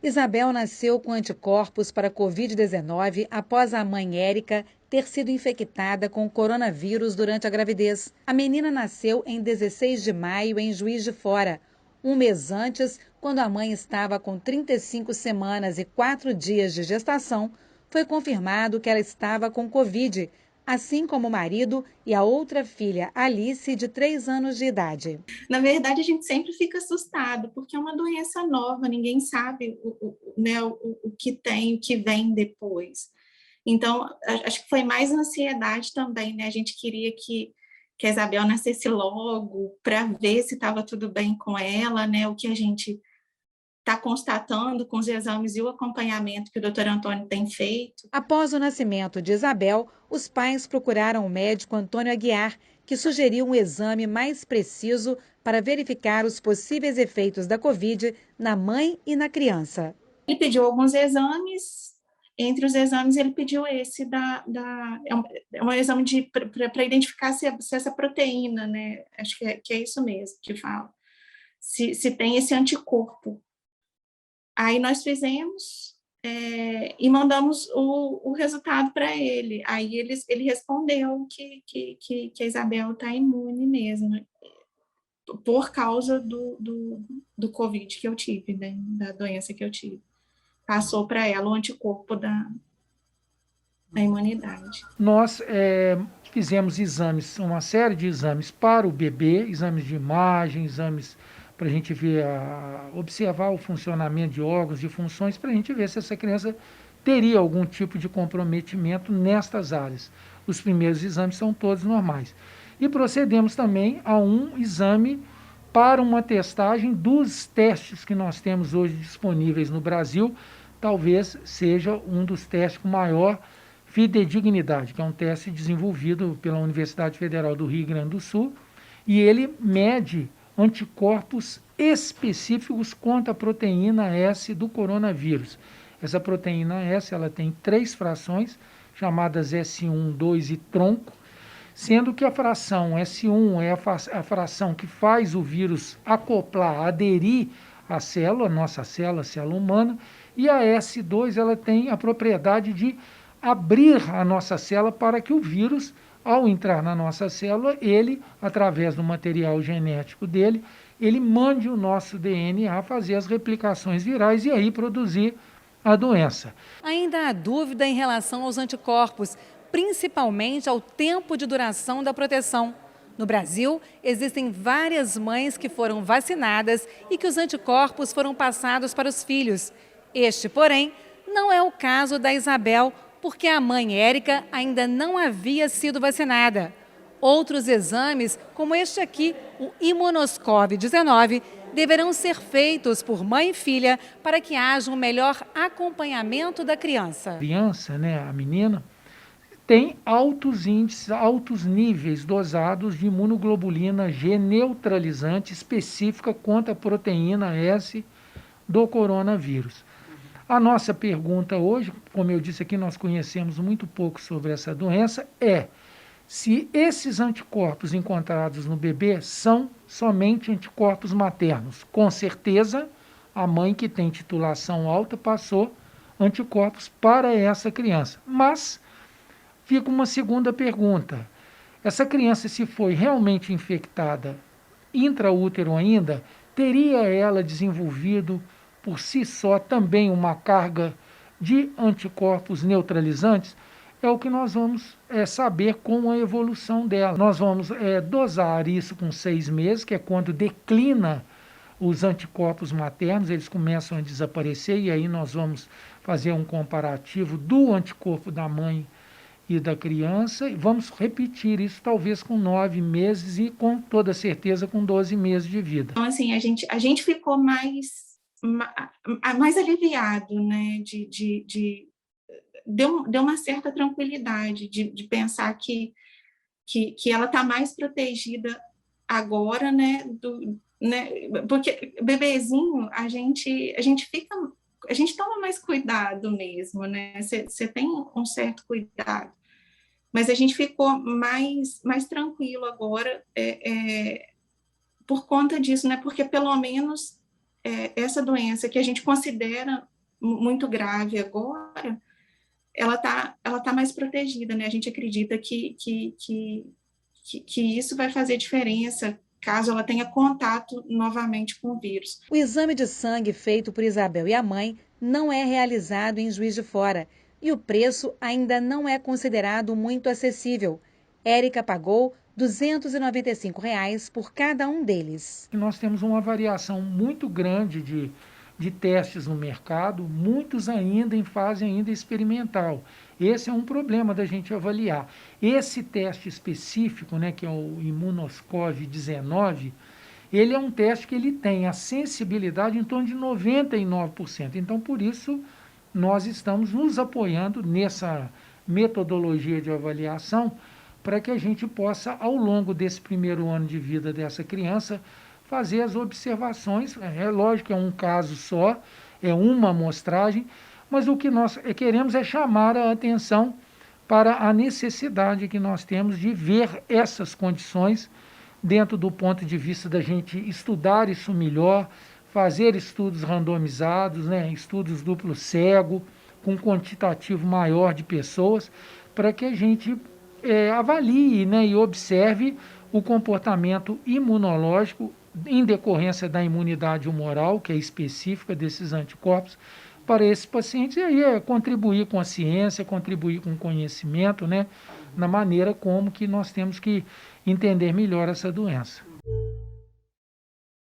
Isabel nasceu com anticorpos para a Covid-19 após a mãe Érica ter sido infectada com coronavírus durante a gravidez. A menina nasceu em 16 de maio em Juiz de Fora, um mês antes, quando a mãe estava com 35 semanas e 4 dias de gestação, foi confirmado que ela estava com Covid, assim como o marido e a outra filha, Alice, de 3 anos de idade. Na verdade, a gente sempre fica assustado, porque é uma doença nova, ninguém sabe né, o que tem, o que vem depois. Então, acho que foi mais ansiedade também, né? A gente queria que a Isabel nascesse logo, para ver se estava tudo bem com ela, né? O que a gente está constatando com os exames e o acompanhamento que o doutor Antônio tem feito. Após o nascimento de Isabel, os pais procuraram o médico Antônio Aguiar, que sugeriu um exame mais preciso para verificar os possíveis efeitos da Covid na mãe e na criança. Ele pediu alguns exames, entre os exames ele pediu esse é um exame para identificar se essa proteína, né? Acho que é isso mesmo que fala. Se tem esse anticorpo. Aí nós fizemos e mandamos o resultado para ele. Aí ele respondeu que a Isabel está imune mesmo, por causa do Covid que eu tive, né? Da doença que eu tive. Passou para ela o anticorpo da imunidade. Nós fizemos exames, uma série de exames para o bebê, exames de imagem, exames para a gente ver, observar o funcionamento de órgãos, de funções, para a gente ver se essa criança teria algum tipo de comprometimento nestas áreas. Os primeiros exames são todos normais. E procedemos também a um exame para uma testagem dos testes que nós temos hoje disponíveis no Brasil. Talvez seja um dos testes com maior fidedignidade, que é um teste desenvolvido pela Universidade Federal do Rio Grande do Sul, e ele mede anticorpos específicos contra a proteína S do coronavírus. Essa proteína S ela tem 3 frações, chamadas S1, 2 e tronco, sendo que a fração S1 é a fração que faz o vírus acoplar, aderir à célula, nossa célula, a célula humana, e a S2 ela tem a propriedade de abrir a nossa célula para que o vírus, ao entrar na nossa célula, ele, através do material genético dele, ele mande o nosso DNA fazer as replicações virais e aí produzir a doença. Ainda há dúvida em relação aos anticorpos, principalmente ao tempo de duração da proteção. No Brasil, existem várias mães que foram vacinadas e que os anticorpos foram passados para os filhos. Este, porém, não é o caso da Isabel, porque a mãe Érica ainda não havia sido vacinada. Outros exames, como este aqui, o Imunoscov-19, deverão ser feitos por mãe e filha para que haja um melhor acompanhamento da criança. A criança, né, a menina, tem altos índices, altos níveis dosados de imunoglobulina G neutralizante específica contra a proteína S do coronavírus. A nossa pergunta hoje, como eu disse aqui, nós conhecemos muito pouco sobre essa doença, é se esses anticorpos encontrados no bebê são somente anticorpos maternos. Com certeza, a mãe que tem titulação alta passou anticorpos para essa criança. Mas fica uma segunda pergunta. Essa criança, se foi realmente infectada intraútero ainda, teria ela desenvolvido por si só também uma carga de anticorpos neutralizantes? É o que nós vamos saber com a evolução dela. Nós vamos dosar isso com 6 meses, que é quando declina os anticorpos maternos, eles começam a desaparecer, e aí nós vamos fazer um comparativo do anticorpo da mãe e da criança, e vamos repetir isso talvez com 9 meses e com toda certeza com 12 meses de vida. Então, assim, a gente ficou mais aliviado, né, deu uma certa tranquilidade de pensar que ela está mais protegida agora, né, porque bebezinho, a gente toma mais cuidado mesmo, né, você tem um certo cuidado, mas a gente ficou mais tranquilo agora, por conta disso, né, porque pelo menos essa doença que a gente considera muito grave agora, ela tá mais protegida, né? A gente acredita que isso vai fazer diferença caso ela tenha contato novamente com o vírus. O exame de sangue feito por Isabel e a mãe não é realizado em Juiz de Fora e o preço ainda não é considerado muito acessível. Érica pagou R$ 295 por cada um deles. Nós temos uma variação muito grande de testes no mercado, muitos ainda em fase ainda experimental. Esse é um problema da gente avaliar. Esse teste específico, né, que é o Imunoscov-19, ele é um teste que ele tem a sensibilidade em torno de 99%. Então, por isso, nós estamos nos apoiando nessa metodologia de avaliação para que a gente possa, ao longo desse primeiro ano de vida dessa criança, fazer as observações. É lógico que é um caso só, é uma amostragem, mas o que nós queremos é chamar a atenção para a necessidade que nós temos de ver essas condições dentro do ponto de vista da gente estudar isso melhor, fazer estudos randomizados, né, estudos duplo cego, com quantitativo maior de pessoas, para que a gente avalie, né, e observe o comportamento imunológico em decorrência da imunidade humoral, que é específica desses anticorpos, para esses pacientes, e aí contribuir com a ciência, contribuir com o conhecimento, né, na maneira como que nós temos que entender melhor essa doença.